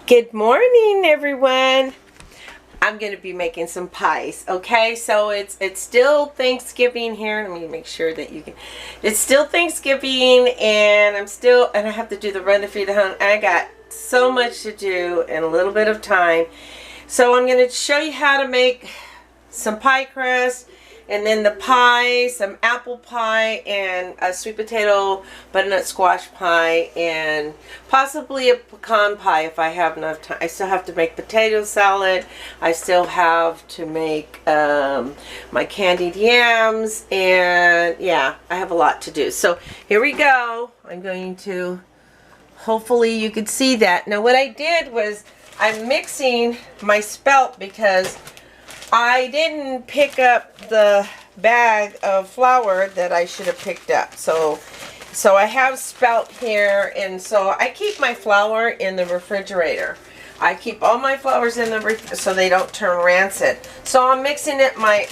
Good morning, everyone. I'm going to be making some pies. Okay, so it's still Thanksgiving here. Let me make sure that you can. It's still Thanksgiving, and I have to do the run to feed the home. I got so much to do in a little bit of time. So I'm going to show you how to make some pie crust, and then the pie, some apple pie, and a sweet potato butternut squash pie, and possibly a pecan pie if I have enough time. I still have to make potato salad. I still have to make my candied yams, and yeah, I have a lot to do. So here we go. I'm going to, hopefully you could see that. Now what I did was I'm mixing my spelt because I didn't pick up the bag of flour that I should have picked up. So I have spelt here, and so I keep my flour in the refrigerator. I keep all my flours in the so they don't turn rancid. So I'm mixing it my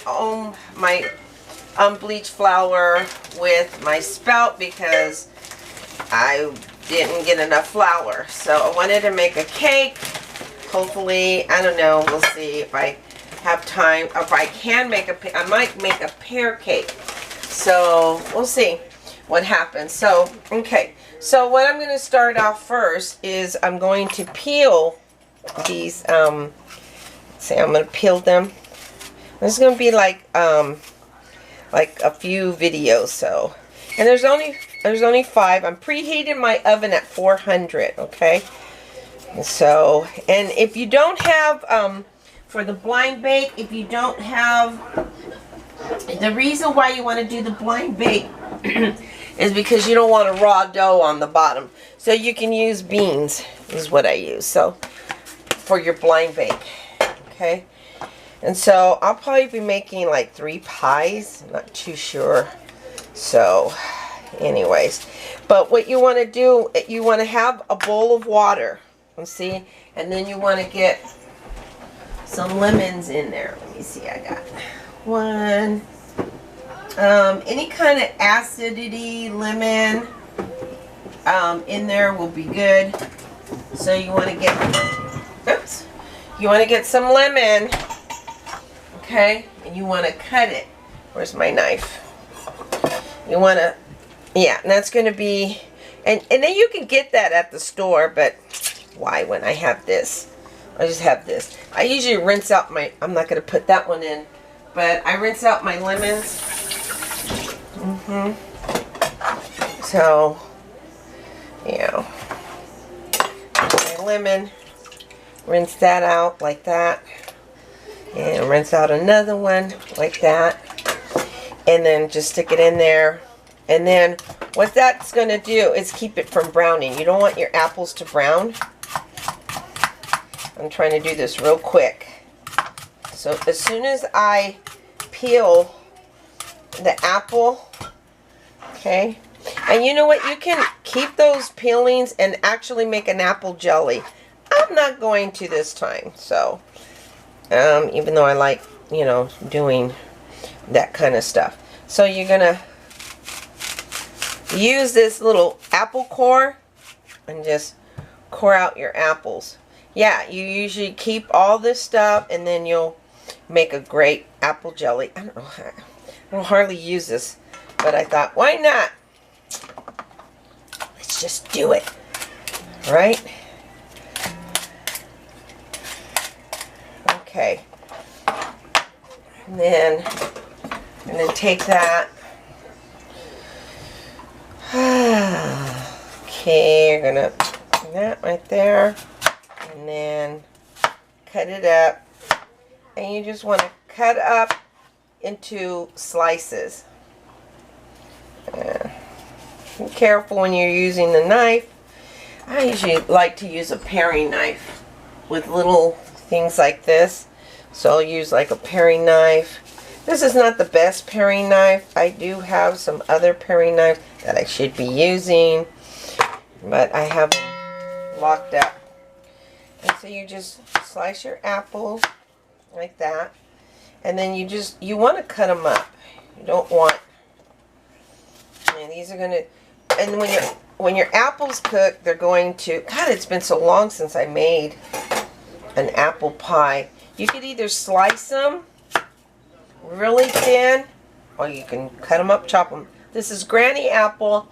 unbleached flour with my spelt because I didn't get enough flour. So I wanted to make a cake. Hopefully, I don't know, we'll see if I have time, if I can make I might make a pear cake. So we'll see what happens. So okay, so what I'm going to start off first is I'm going to peel these. I'm going to peel them. This is going to be like a few videos. So, and there's only 5. I'm preheating my oven at 400. Okay. So, and if you don't have for the blind bake, if you don't have, the reason why you want to do the blind bake is because you don't want a raw dough on the bottom. So you can use beans, is what I use, so for your blind bake. Okay, and so I'll probably be making like 3 pies, I'm not too sure. So anyways, but what you want to do, you want to have a bowl of water, let's see, and then you want to get some lemons in there. Let me see, I got 1. Any kind of acidity lemon in there will be good. So you want to get some lemon, okay, and you want to cut it. Where's my knife? You want to, yeah, and that's going to be, and then you can get that at the store, but why when I have this? I just have this. I usually rinse out my, I'm not going to put that one in, but I rinse out my lemons. So, yeah. My lemon, rinse that out like that. And rinse out another one like that. And then just stick it in there. And then what that's going to do is keep it from browning. You don't want your apples to brown. I'm trying to do this real quick. So as soon as I peel the apple, okay, and you know what, you can keep those peelings and actually make an apple jelly. I'm not going to this time, so even though I like, you know, doing that kind of stuff. So you're gonna use this little apple core and just core out your apples. Yeah, you usually keep all this stuff and then you'll make a great apple jelly. I don't hardly use this, but I thought, why not? Let's just do it, right? Okay. And then I'm going to take that. Okay, you're going to do that right there. And then cut it up, and you just want to cut up into slices. Be careful when you're using the knife. I usually like to use a paring knife with little things like this, so I'll use like a paring knife. This is not the best paring knife. I do have some other paring knives that I should be using, but I have them locked up. And so you just slice your apples like that, and then you want to cut them up. You don't want, and these are going to, and when you're when your apples cook, they're going to, God, it's been so long since I made an apple pie. You could either slice them really thin, or you can cut them up, chop them. This is Granny apple.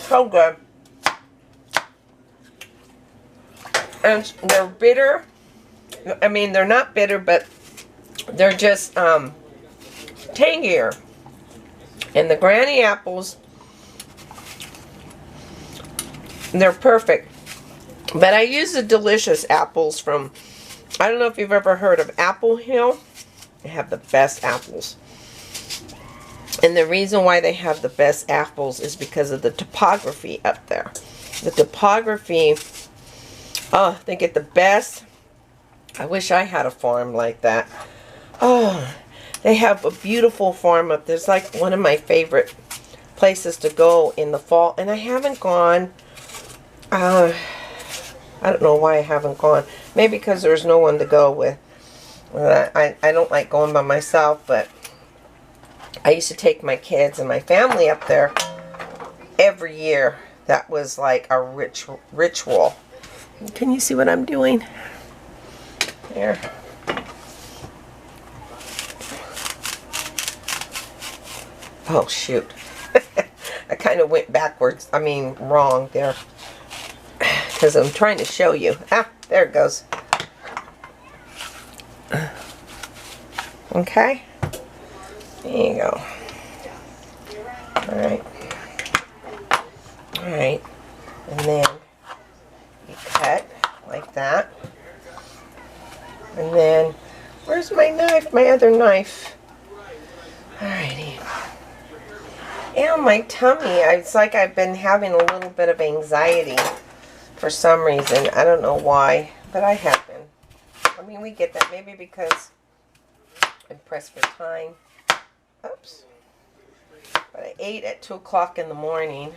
So good. And they're bitter. I mean, they're not bitter, but they're just tangier. And the Granny apples, they're perfect. But I use the delicious apples from, I don't know if you've ever heard of Apple Hill. They have the best apples. And the reason why they have the best apples is because of the topography up there. The topography, oh, they get the best. I wish I had a farm like that. Oh, they have a beautiful farm up there. It's like one of my favorite places to go in the fall. And I haven't gone. I don't know why I haven't gone. Maybe because there's no one to go with. I don't like going by myself, but I used to take my kids and my family up there every year. That was like a ritual. Can you see what I'm doing? There. Oh, shoot. I kind of went backwards. I mean, wrong there. Because I'm trying to show you. Ah, there it goes. Okay. There you go. Alright. Alright. And then you cut like that. And then, where's my knife? My other knife. Alrighty. And my tummy, it's like I've been having a little bit of anxiety for some reason. I don't know why, but I have been. I mean, we get that maybe because I'm pressed for time. Oops. But I ate at 2 o'clock in the morning,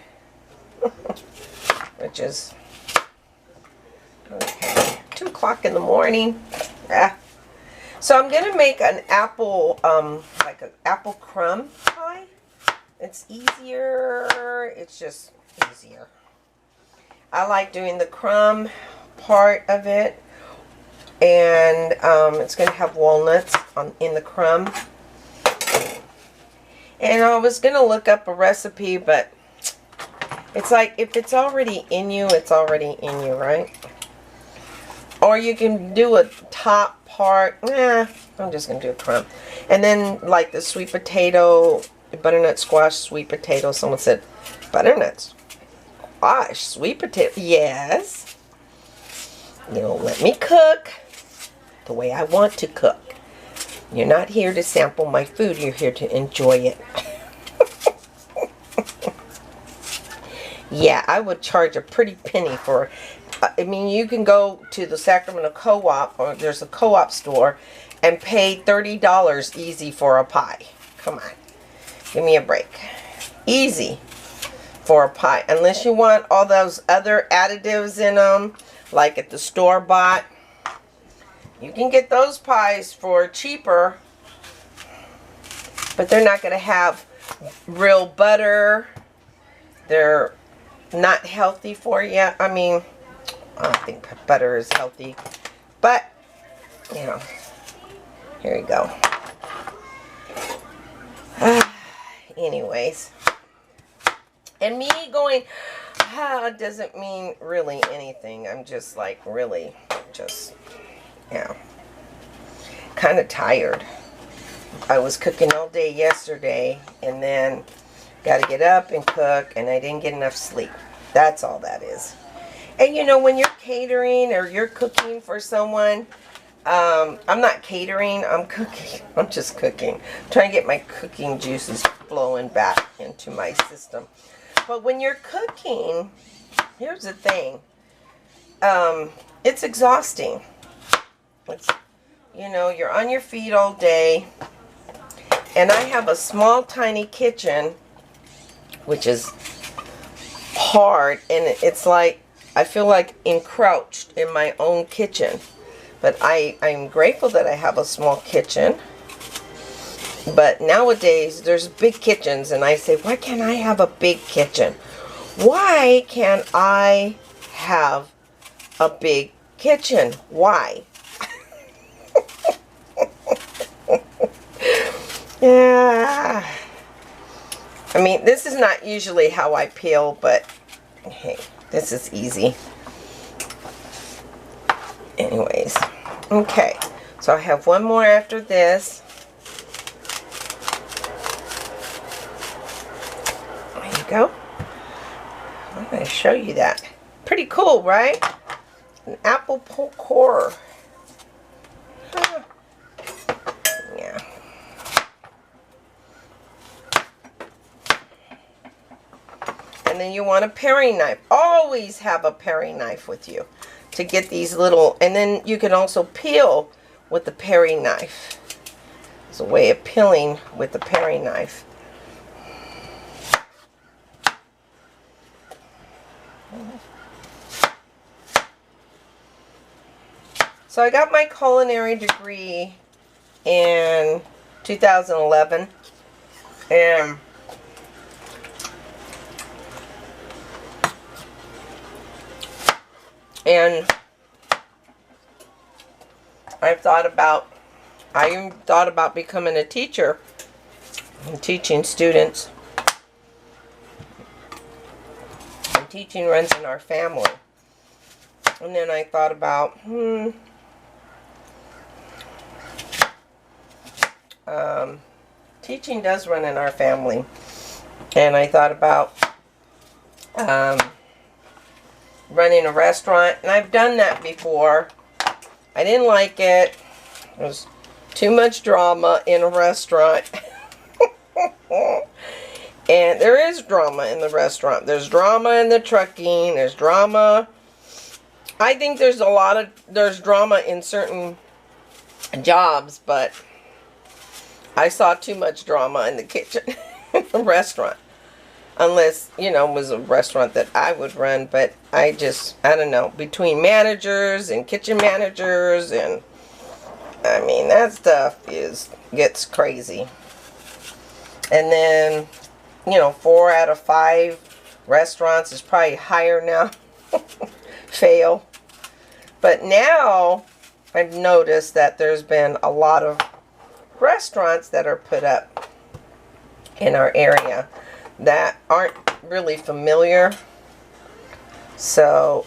which is, okay, 2 o'clock in the morning. Ah. So I'm going to make an apple, like an apple crumb pie. It's easier. It's just easier. I like doing the crumb part of it. And it's going to have walnuts in the crumb. And I was going to look up a recipe, but it's like if it's already in you, it's already in you, right? Or you can do a top part. I'm just going to do a crumb. And then like the sweet potato, butternut squash, sweet potato. Someone said, butternut squash, sweet potato. Yes. You know, let me cook the way I want to cook. You're not here to sample my food. You're here to enjoy it. Yeah, I would charge a pretty penny for, I mean, you can go to the Sacramento Co-op, or there's a co-op store, and pay $30 easy for a pie. Come on. Give me a break. Easy for a pie. Unless you want all those other additives in them, like at the store-bought. You can get those pies for cheaper, but they're not going to have real butter. They're not healthy for you. I mean, I don't think butter is healthy, but, you know, here you go. Anyways, and me going, doesn't mean really anything. I'm just like really just, yeah, kind of tired. I was cooking all day yesterday and then got to get up and cook, and I didn't get enough sleep. That's all that is. And you know, when you're catering or you're cooking for someone, I'm not catering, I'm cooking. I'm just cooking. I'm trying to get my cooking juices flowing back into my system. But when you're cooking, here's the thing. It's exhausting. It's, you know, you're on your feet all day. And I have a small, tiny kitchen, which is hard. And it's like, I feel like encroached in my own kitchen. But I'm grateful that I have a small kitchen. But nowadays, there's big kitchens. And I say, why can't I have a big kitchen? Why can't I have a big kitchen? Why? Yeah. I mean, this is not usually how I peel, but hey, this is easy. Anyways, okay. So I have one more after this. There you go. I'm going to show you that. Pretty cool, right? An apple core. Yeah. And then you want a paring knife. Always have a paring knife with you to get these little, and then you can also peel with the paring knife. It's a way of peeling with the paring knife. So I got my culinary degree in 2011, and I thought about becoming a teacher and teaching students. And teaching runs in our family. And then I thought about, teaching does run in our family. And I thought about running a restaurant, and I've done that before. I didn't like it. There's too much drama in a restaurant. And there is drama in the restaurant. There's drama in the trucking. There's drama. I think there's drama in certain jobs, but I saw too much drama in the kitchen in the restaurant. Unless, you know, it was a restaurant that I would run, but I don't know, between managers and kitchen managers, and I mean, that stuff gets crazy. And then, you know, 4 out of 5 restaurants is probably higher now. Fail. But now I've noticed that there's been a lot of restaurants that are put up in our area that aren't really familiar. So,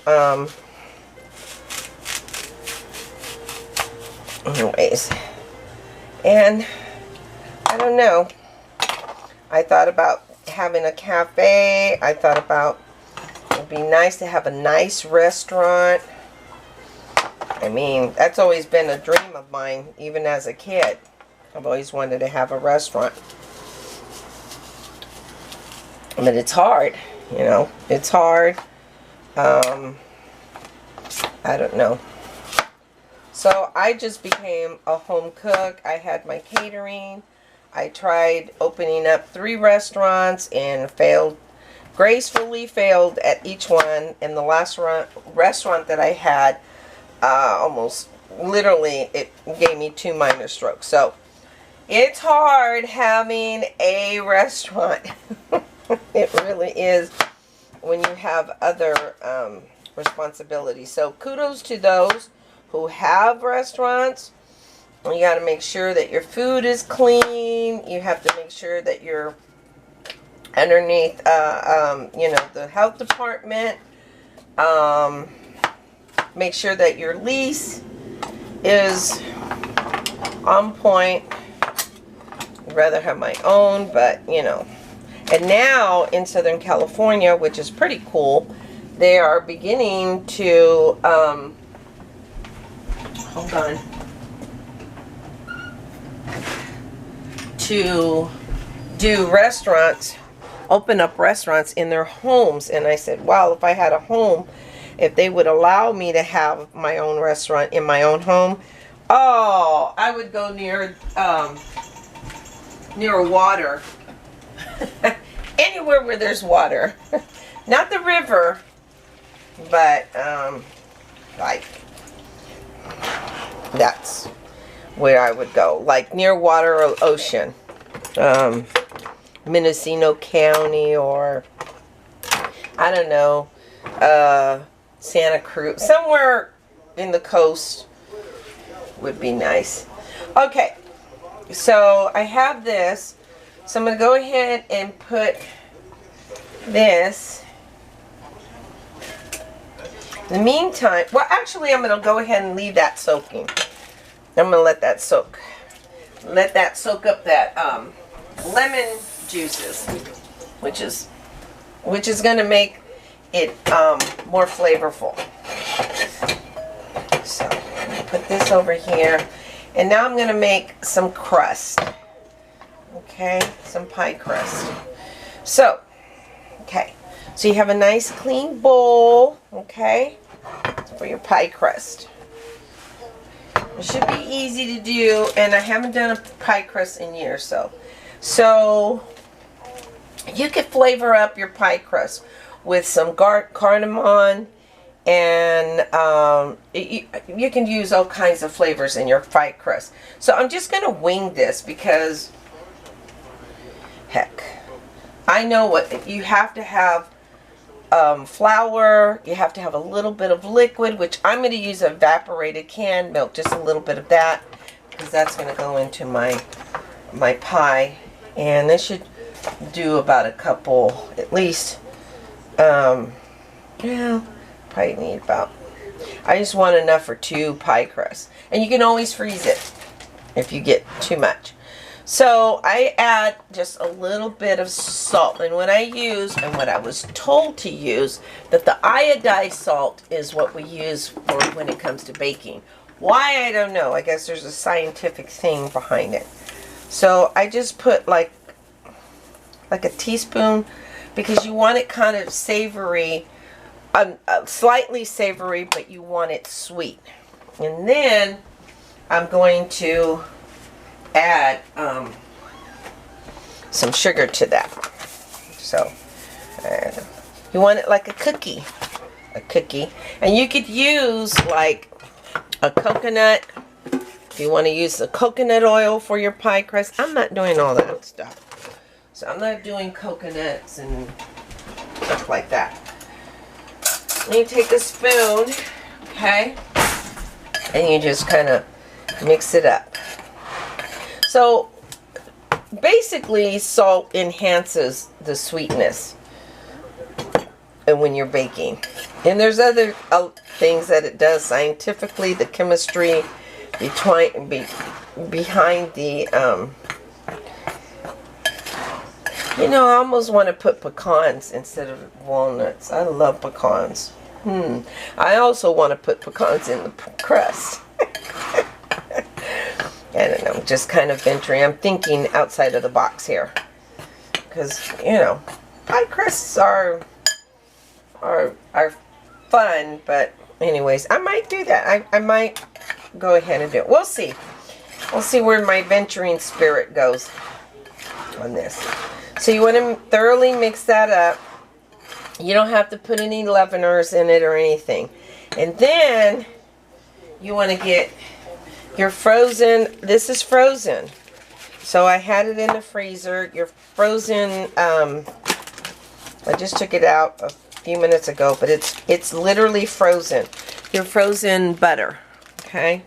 anyways, and I don't know. I thought about having a cafe. I thought about it'd be nice to have a nice restaurant. I mean, that's always been a dream of mine, even as a kid. I've always wanted to have a restaurant. But it's hard, you know. It's hard. I don't know. So I just became a home cook. I had my catering. I tried opening up 3 restaurants and gracefully failed at each one. And the last restaurant that I had, almost literally, it gave me 2 minor strokes. So it's hard having a restaurant. It really is when you have other responsibilities. So kudos to those who have restaurants. You got to make sure that your food is clean. You have to make sure that you're underneath, you know, the health department. Make sure that your lease is on point. I'd rather have my own, but you know. And now in Southern California, which is pretty cool, they are beginning to, hold on, to do restaurants, open up restaurants in their homes. And I said, wow, if I had a home, if they would allow me to have my own restaurant in my own home, oh, I would go near water. Anywhere where there's water. Not the river, but like that's where I would go. Like near water or ocean. Mendocino County or I don't know, Santa Cruz, somewhere in the coast would be nice. Okay, so I have this, so I'm going to go ahead and put this. In the meantime, well, actually, I'm going to go ahead and leave that soaking. I'm going to let that soak. Let that soak up that lemon juices, which is going to make it more flavorful. So I'm going to put this over here, and now I'm going to make some crust. Okay, some pie crust. So, okay, so you have a nice clean bowl. Okay, for your pie crust. It should be easy to do, and I haven't done a pie crust in years, so you could flavor up your pie crust with some cardamom, and you can use all kinds of flavors in your pie crust. So I'm just going to wing this because, heck, I know what you have to have. Flour, you have to have a little bit of liquid, which I'm going to use evaporated canned milk, just a little bit of that, because that's going to go into my pie. And this should do about a couple, at least, yeah, probably need about, I just want enough for 2 pie crusts. And you can always freeze it if you get too much. So I add just a little bit of salt, and what I use, and what I was told to use, that the iodized salt is what we use for when it comes to baking. Why, I don't know. I guess there's a scientific thing behind it. So I just put like a teaspoon, because you want it kind of savory, slightly savory, but you want it sweet. And then I'm going to add some sugar to that. So you want it like a cookie, and you could use like a coconut if you want to use the coconut oil for your pie crust. I'm not doing all that stuff, so I'm not doing coconuts and stuff like that. And you take a spoon, okay, and you just kind of mix it up. So basically, salt enhances the sweetness and when you're baking. And there's other things that it does scientifically, the chemistry behind the, you know, I almost want to put pecans instead of walnuts. I love pecans. I also want to put pecans in the crust. I don't know, just kind of venturing. I'm thinking outside of the box here, because, you know, pie crusts are fun. But anyways, I might do that. I might go ahead and do it. We'll see. We'll see where my venturing spirit goes on this. So you want to thoroughly mix that up. You don't have to put any leaveners in it or anything. And then you want to get your frozen, this is frozen. So I had it in the freezer. Your frozen, I just took it out a few minutes ago, but it's literally frozen. Your frozen butter, okay?